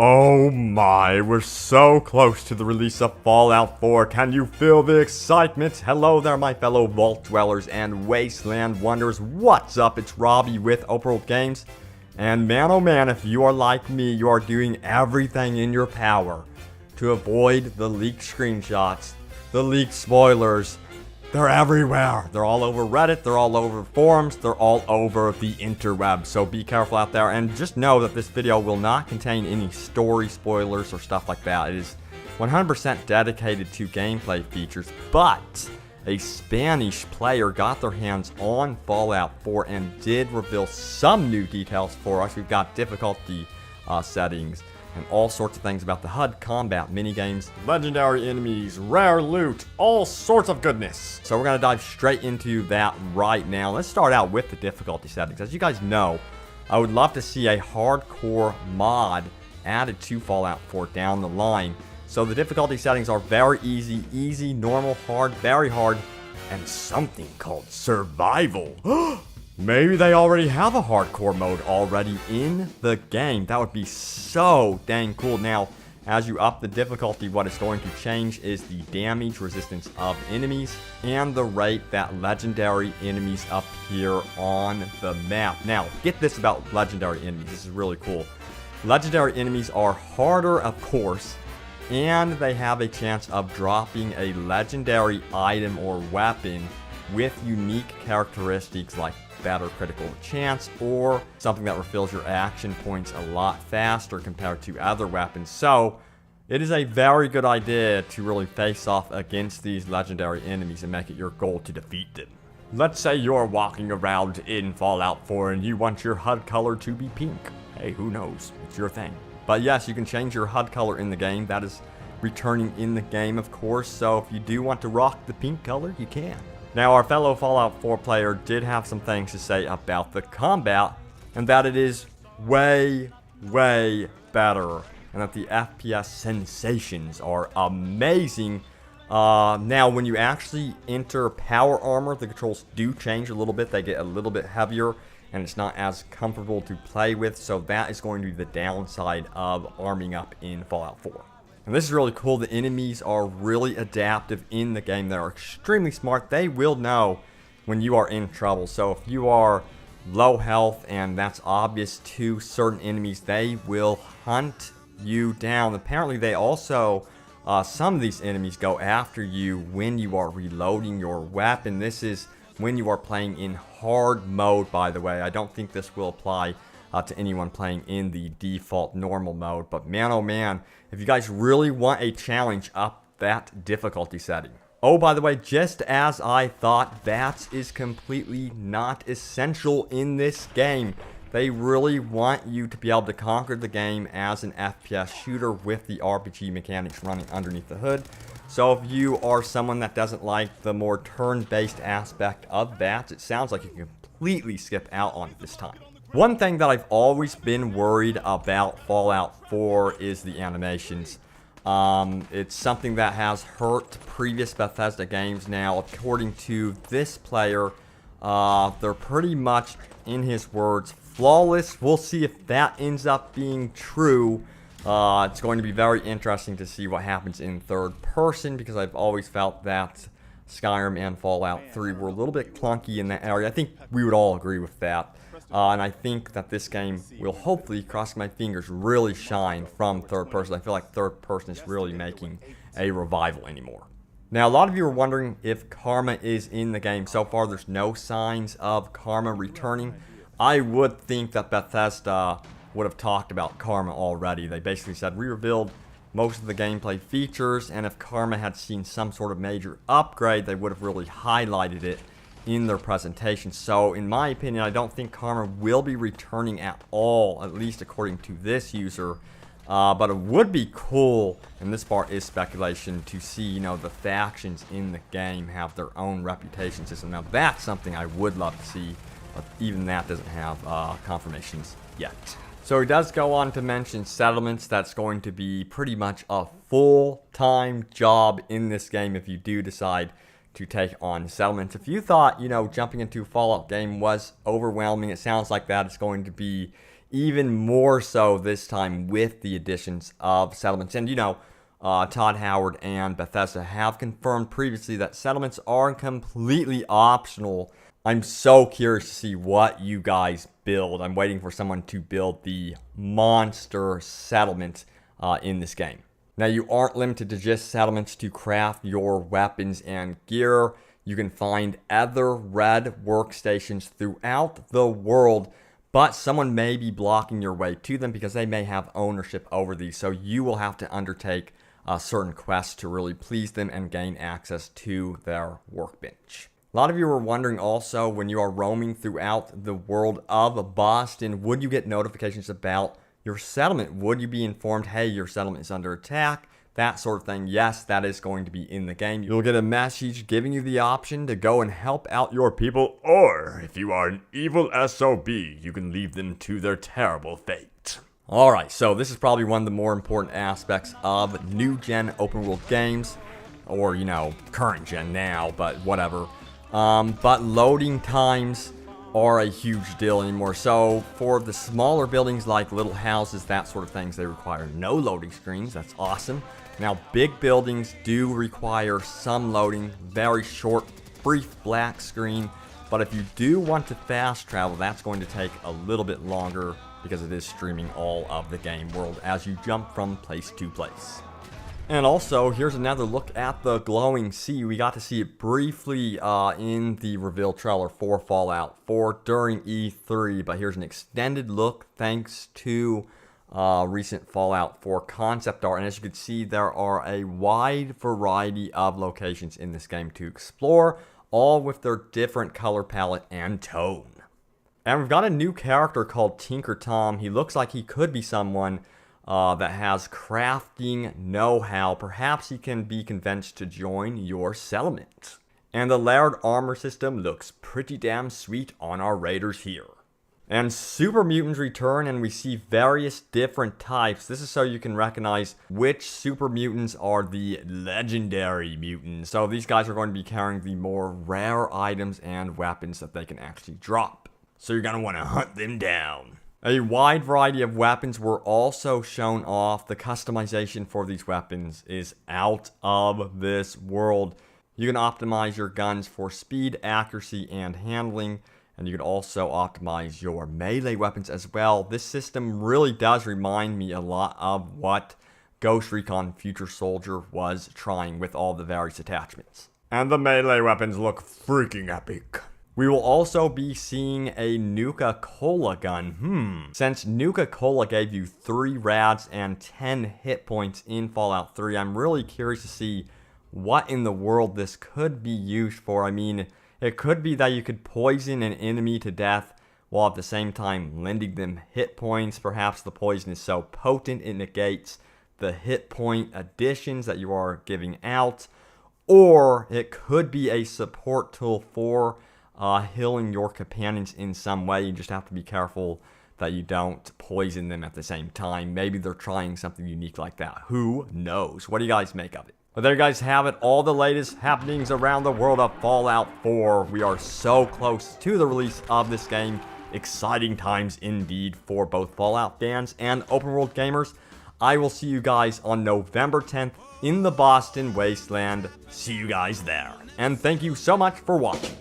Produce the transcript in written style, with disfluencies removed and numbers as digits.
Oh my, we're so close to the release of Fallout 4. Can you feel the excitement? Hello there, my fellow Vault Dwellers and Wasteland Wonders. What's up? It's Robbie with Open World Games. And man, oh man, if you are like me, you are doing everything in your power to avoid the leaked screenshots, the leaked spoilers. They're everywhere. They're all over Reddit, they're all over forums, they're all over the interweb. So be careful out there, and just know that this video will not contain any story spoilers or stuff like that. It is 100% dedicated to gameplay features, but a Spanish player got their hands on Fallout 4 and did reveal some new details for us. We've got difficulty settings and all sorts of things about the HUD combat, minigames, legendary enemies, rare loot, all sorts of goodness. So we're going to dive straight into that right now. Let's start out with the difficulty settings. As you guys know, I would love to see a hardcore mod added to Fallout 4 down the line. So the difficulty settings are very easy, normal, hard, very hard, and something called survival. Maybe they already have a hardcore mode already in the game. That would be so dang cool. Now, as you up the difficulty, what it's going to change is the damage resistance of enemies and the rate that legendary enemies appear on the map. Now, get this about legendary enemies. This is really cool. Legendary enemies are harder, of course, and they have a chance of dropping a legendary item or weapon with unique characteristics like better critical chance or something that refills your action points a lot faster compared to other weapons. So it is a very good idea to really face off against these legendary enemies and make it your goal to defeat them. Let's say you're walking around in Fallout 4 and you want your HUD color to be pink. Hey, who knows? It's your thing. But yes, you can change your HUD color in the game. That is returning in the game, of course. So if you do want to rock the pink color, you can. Now, our fellow Fallout 4 player did have some things to say about the combat, and that it is way better, and that the FPS sensations are amazing. Now, when you actually enter power armor, the controls do change a little bit. They get a little bit heavier, and it's not as comfortable to play with, so that is going to be the downside of arming up in Fallout 4. And this is really cool. The enemies are really adaptive in the game. They're extremely smart. They will know when you are in trouble. So if you are low health and that's obvious to certain enemies, they will hunt you down. Apparently they also, some of these enemies go after you when you are reloading your weapon. This is when you are playing in hard mode, by the way. I don't think this will apply to anyone playing in the default normal mode. But man, oh man, if you guys really want a challenge, up that difficulty setting. Oh, by the way, just as I thought, VATS is completely not essential in this game. They really want you to be able to conquer the game as an FPS shooter with the RPG mechanics running underneath the hood. So if you are someone that doesn't like the more turn-based aspect of VATS, it sounds like you can completely skip out on it this time. One thing that I've always been worried about Fallout 4 is the animations. It's something that has hurt previous Bethesda games. Now, according to this player, they're pretty much, in his words, flawless. We'll see if that ends up being true. It's going to be very interesting to see what happens in third person, because I've always felt that Skyrim and Fallout 3 were a little bit clunky in that area. I think we would all agree with that. And I think that this game will hopefully, crossing my fingers, really shine from third person. I feel like third person is really making a revival anymore. Now, a lot of you are wondering if Karma is in the game. So far, there's no signs of Karma returning. I would think that Bethesda would have talked about Karma already. They basically said, we revealed most of the gameplay features, and if Karma had seen some sort of major upgrade, they would have really highlighted it in their presentation. So in my opinion, I don't think Karma will be returning at all, at least according to this user. But it would be cool, and this part is speculation, to see, you know, the factions in the game have their own reputation system. Now that's something I would love to see, but even that doesn't have confirmations yet. So he does go on to mention settlements. That's going to be pretty much a full-time job in this game if you do decide to take on settlements. If you thought, you know, jumping into a Fallout game was overwhelming, it sounds like that it's going to be even more so this time with the additions of settlements. And Todd Howard and Bethesda have confirmed previously that settlements are completely optional. I'm so curious to see what you guys build. I'm waiting for someone to build the monster settlement in this game. Now, you aren't limited to just settlements to craft your weapons and gear. You can find other red workstations throughout the world, but someone may be blocking your way to them because they may have ownership over these. So you will have to undertake certain quests to really please them and gain access to their workbench. A lot of you are wondering also, when you are roaming throughout the world of Boston, would you get notifications about your settlement? Would you be informed, hey, your settlement is under attack? That sort of thing. Yes, that is going to be in the game. You'll get a message giving you the option to go and help out your people, or if you are an evil SOB, you can leave them to their terrible fate. Alright, so this is probably one of the more important aspects of new-gen open-world games, or, current gen now, but whatever. But loading times are a huge deal anymore. So for the smaller buildings like little houses, that sort of things, they require no loading screens. That's awesome. Now, big buildings do require some loading, very short, brief black screen. But if you do want to fast travel, that's going to take a little bit longer because it is streaming all of the game world as you jump from place to place. And also, here's another look at the glowing sea. We got to see it briefly in the reveal trailer for Fallout 4 during E3, but here's an extended look thanks to recent Fallout 4 concept art. And as you can see, there are a wide variety of locations in this game to explore, all with their different color palette and tone. And we've got a new character called Tinker Tom. He looks like he could be someone that has crafting know-how. Perhaps he can be convinced to join your settlement. And the layered armor system looks pretty damn sweet on our raiders here. And super mutants return, and we see various different types. This is so you can recognize which super mutants are the legendary mutants. So these guys are going to be carrying the more rare items and weapons that they can actually drop. So you're going to want to hunt them down. A wide variety of weapons were also shown off. The customization for these weapons is out of this world. You can optimize your guns for speed, accuracy, and handling. And you can also optimize your melee weapons as well. This system really does remind me a lot of what Ghost Recon Future Soldier was trying with all the various attachments. And the melee weapons look freaking epic. We will also be seeing a Nuka-Cola gun. Since Nuka-Cola gave you 3 rads and 10 hit points in Fallout 3, I'm really curious to see what in the world this could be used for. I mean, it could be that you could poison an enemy to death while at the same time lending them hit points. Perhaps the poison is so potent it negates the hit point additions that you are giving out. Or it could be a support tool for healing your companions in some way. You just have to be careful that you don't poison them at the same time. Maybe they're trying something unique like that. Who knows? What do you guys make of it? But there you guys have it. All the latest happenings around the world of Fallout 4. We are so close to the release of this game. Exciting times indeed for both Fallout fans and open world gamers. I will see you guys on November 10th in the Boston Wasteland. See you guys there. And thank you so much for watching.